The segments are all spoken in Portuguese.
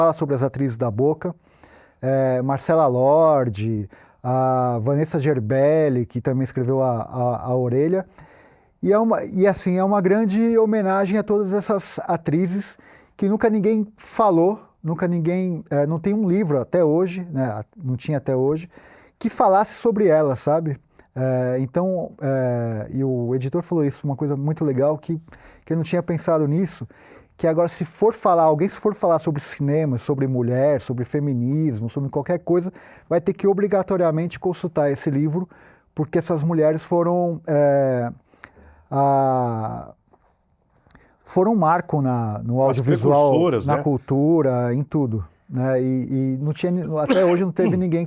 fala sobre as atrizes da Boca, Marcela Lorde, a Vanessa Gerbelli, que também escreveu a Orelha. Assim, é uma grande homenagem a todas essas atrizes que nunca ninguém falou, nunca ninguém... não tem um livro até hoje, né, não tinha até hoje, que falasse sobre elas, sabe? E o editor falou isso, uma coisa muito legal, que eu não tinha pensado nisso, que agora alguém se for falar sobre cinema, sobre mulher, sobre feminismo, sobre qualquer coisa, vai ter que obrigatoriamente consultar esse livro, porque essas mulheres foram um marco no audiovisual, na cultura, em tudo, né? E não tinha, até hoje não teve ninguém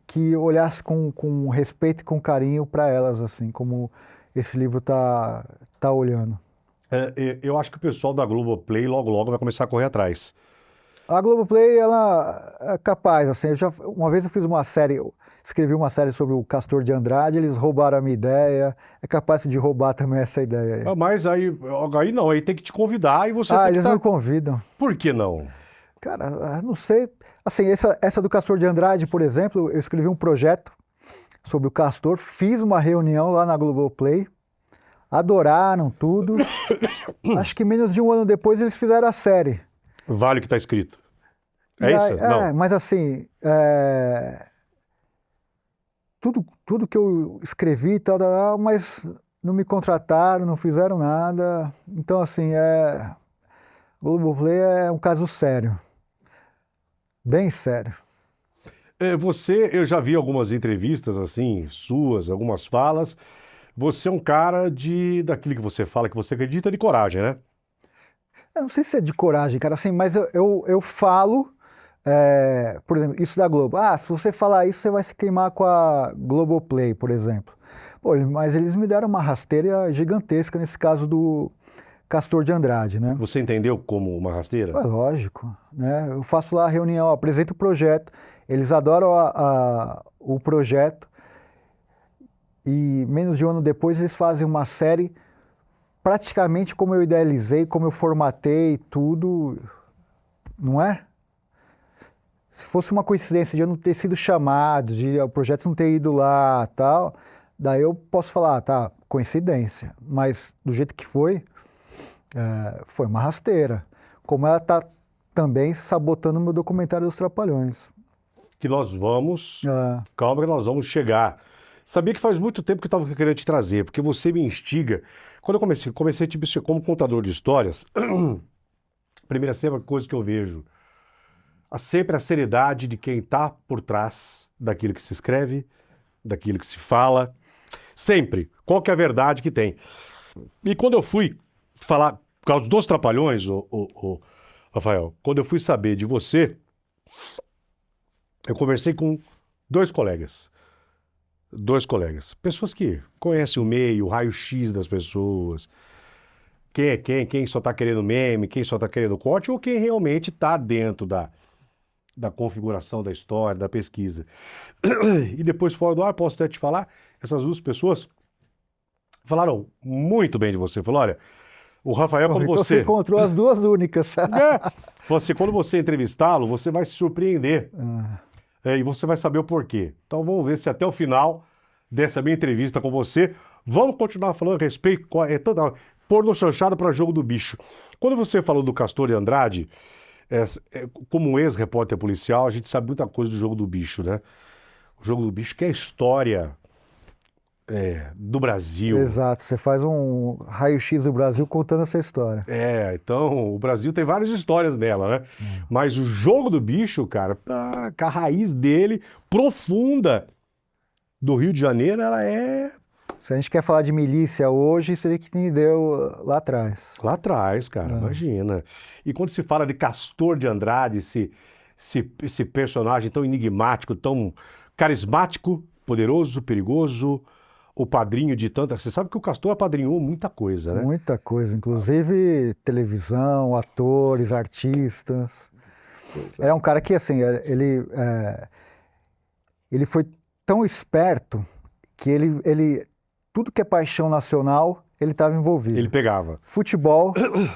que olhasse com respeito e com carinho para elas, assim, como esse livro tá olhando. Eu acho que o pessoal da Globoplay logo vai começar a correr atrás. A Globoplay, ela é capaz, assim, uma vez eu fiz uma série, escrevi uma série sobre o Castor de Andrade, eles roubaram a minha ideia, é capaz de roubar também essa ideia aí. Mas aí não, aí tem que te convidar e você tem que eles não convidam. Por que não? Cara, não sei. Assim, essa do Castor de Andrade, por exemplo, eu escrevi um projeto sobre o Castor, fiz uma reunião lá na Globoplay, adoraram tudo. Acho que menos de um ano depois eles fizeram a série. Vale o que está escrito. É isso? Não. Mas assim, tudo que eu escrevi e tal, mas não me contrataram, não fizeram nada. Então, assim, Globoplay é um caso sério. Bem sério. Eu já vi algumas entrevistas assim, suas, algumas falas. Você é um cara daquilo que você fala, que você acredita, de coragem, né? Eu não sei se é de coragem, cara, assim, mas eu falo, por exemplo, isso da Globo. Se você falar isso, você vai se queimar com a Globoplay, por exemplo. Pô, mas eles me deram uma rasteira gigantesca nesse caso do Castor de Andrade, né? Você entendeu como uma rasteira? Lógico, né? Eu faço lá a reunião, apresento o projeto, eles adoram o projeto e menos de um ano depois eles fazem uma série praticamente como eu idealizei, como eu formatei tudo, não é? Se fosse uma coincidência de eu não ter sido chamado, de o projeto não ter ido lá, tal, daí eu posso falar, tá, coincidência, mas do jeito que foi uma rasteira. Como ela tá também sabotando o meu documentário dos Trapalhões. Que nós vamos... Calma que nós vamos chegar. Sabia que faz muito tempo que eu estava querendo te trazer, porque você me instiga. Quando eu comecei tipo, como contador de histórias, primeira sempre coisa que eu vejo, sempre a seriedade de quem está por trás daquilo que se escreve, daquilo que se fala. Sempre. Qual que é a verdade que tem? E quando eu fui falar, por causa dos Trapalhões, Rafael, quando eu fui saber de você, eu conversei com dois colegas, pessoas que conhecem o meio, o raio-x das pessoas, quem é quem só está querendo meme, quem só está querendo corte, ou quem realmente está dentro da configuração da história, da pesquisa. E depois, fora do ar, posso até te falar, essas duas pessoas falaram muito bem de você. Falaram, olha, o Rafael, quando então você encontrou as duas únicas. Quando você entrevistá-lo, você vai se surpreender. E você vai saber o porquê. Então vamos ver se até o final dessa minha entrevista com você, vamos continuar falando a respeito, pôr no chanchado para Jogo do Bicho. Quando você falou do Castor de Andrade, como um ex-repórter policial, a gente sabe muita coisa do Jogo do Bicho, né? O Jogo do Bicho que é a história do Brasil. Exato, você faz um raio-x do Brasil contando essa história. Então o Brasil tem várias histórias dela, né? Mas o Jogo do Bicho, cara, com a raiz dele, profunda, do Rio de Janeiro, ela é... Se a gente quer falar de milícia hoje, seria que entendeu lá atrás. Lá atrás, cara, imagina. E quando se fala de Castor de Andrade, esse personagem tão enigmático, tão carismático, poderoso, perigoso, o padrinho de tanta... Você sabe que o Castor apadrinhou muita coisa, né? Muita coisa, inclusive televisão, atores, artistas. Era um cara que, assim, ele foi tão esperto que tudo que é paixão nacional, ele estava envolvido. Ele pegava. Futebol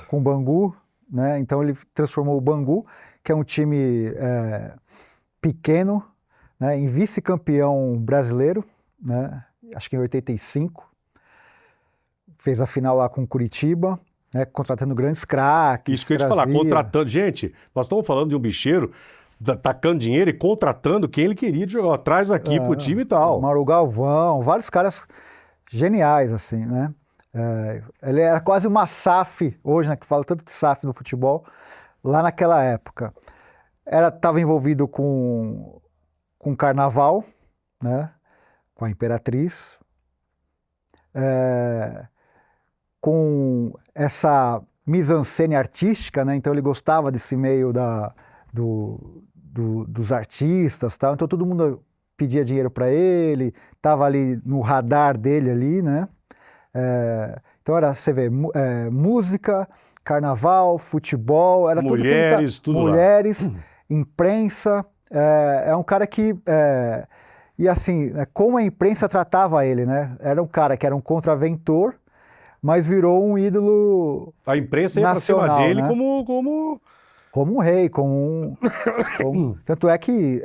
com Bangu, né? Então ele transformou o Bangu, que é um time pequeno, né, em vice-campeão brasileiro, né, acho que em 85. Fez a final lá com o Curitiba, né, contratando grandes craques. Isso que eu ia te falar, contratando. Gente, nós estamos falando de um bicheiro tacando dinheiro e contratando quem ele queria jogar. Traz aqui pro time e tal. Mauro Galvão, vários caras geniais, assim, né? Ele era quase uma SAF, hoje, né, que fala tanto de SAF no futebol, lá naquela época. Estava envolvido com carnaval, né? Com a Imperatriz. Com essa mise-en-scène artística, né? Então ele gostava desse meio dos artistas, tal. Então todo mundo pedia dinheiro para ele, estava ali no radar dele ali, né? Então era, você vê, música, carnaval, futebol, era mulheres, tudo mulheres, imprensa. É um cara que e assim, como a imprensa tratava ele, né? Era um cara que era um contraventor, mas virou um ídolo nacional. A imprensa ia pra cima dele, né? Como um rei, Tanto é que,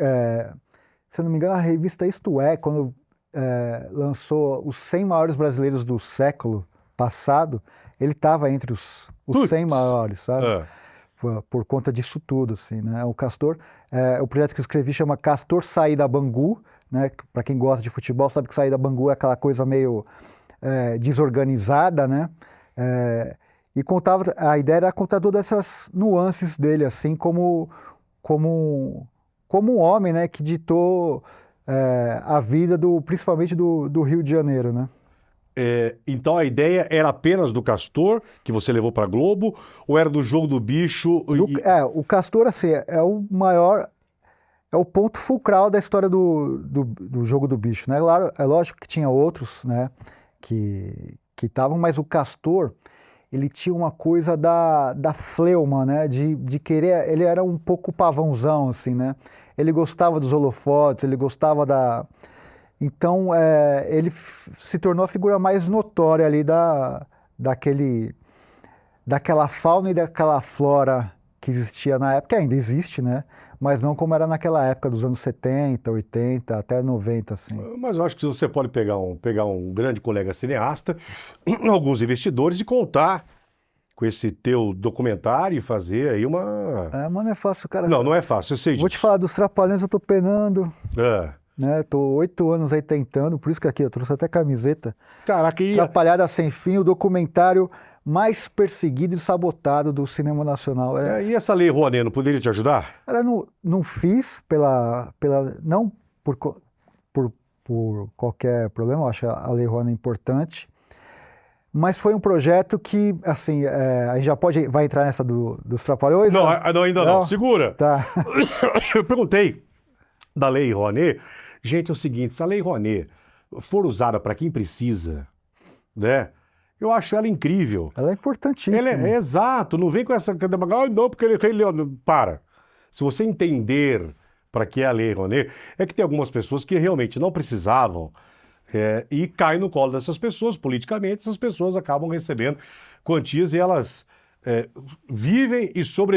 se eu não me engano, a revista Isto É, quando lançou os 100 maiores brasileiros do século passado, ele estava entre os 100 maiores, sabe? Por conta disso tudo, assim, né? O Castor, o projeto que eu escrevi chama Castor Saída Bangu, né? Para quem gosta de futebol sabe que Saída Bangu é aquela coisa meio desorganizada, né? E a ideia era contar todas essas nuances dele, assim, como um homem, né, que ditou a vida principalmente do Rio de Janeiro, né? Então a ideia era apenas do Castor, que você levou para Globo, ou era do Jogo do Bicho? O Castor, assim, é o maior, é o ponto fulcral da história do Jogo do Bicho, né? É lógico que tinha outros, né, que estavam, mas o Castor, ele tinha uma coisa da fleuma, né, de querer, ele era um pouco pavãozão, assim, né? Ele gostava dos holofotes, ele gostava Então, ele se tornou a figura mais notória ali daquela fauna e daquela flora que existia na época, que ainda existe, né? Mas não como era naquela época dos anos 70, 80, até 90, assim. Mas eu acho que você pode pegar um grande colega cineasta, alguns investidores e contar com esse teu documentário e fazer aí uma... Mas não é fácil, cara. Não é fácil, eu sei disso. Vou te falar dos Trapalhões, eu tô penando. Né? Tô 8 anos aí tentando, por isso que aqui eu trouxe até camiseta. Caraca, Trapalhada Sem Fim, o documentário mais perseguido e sabotado do cinema nacional. E essa Lei Rouanet não poderia te ajudar? Não fiz não por qualquer problema, eu acho a Lei Rouanet importante, mas foi um projeto que, assim, a gente já vai entrar nessa dos Trapalhões? Não, ainda não. Segura. Tá. Eu perguntei da Lei Rouanet. Gente, é o seguinte, se a Lei Rouanet for usada para quem precisa, né? Eu acho ela incrível. Ela é importantíssima. Ela exato, não vem com essa... não, porque ele... Para. Se você entender para que é a Lei Rouanet, é que tem algumas pessoas que realmente não precisavam e caem no colo dessas pessoas, politicamente, essas pessoas acabam recebendo quantias e elas vivem e sobrevivem.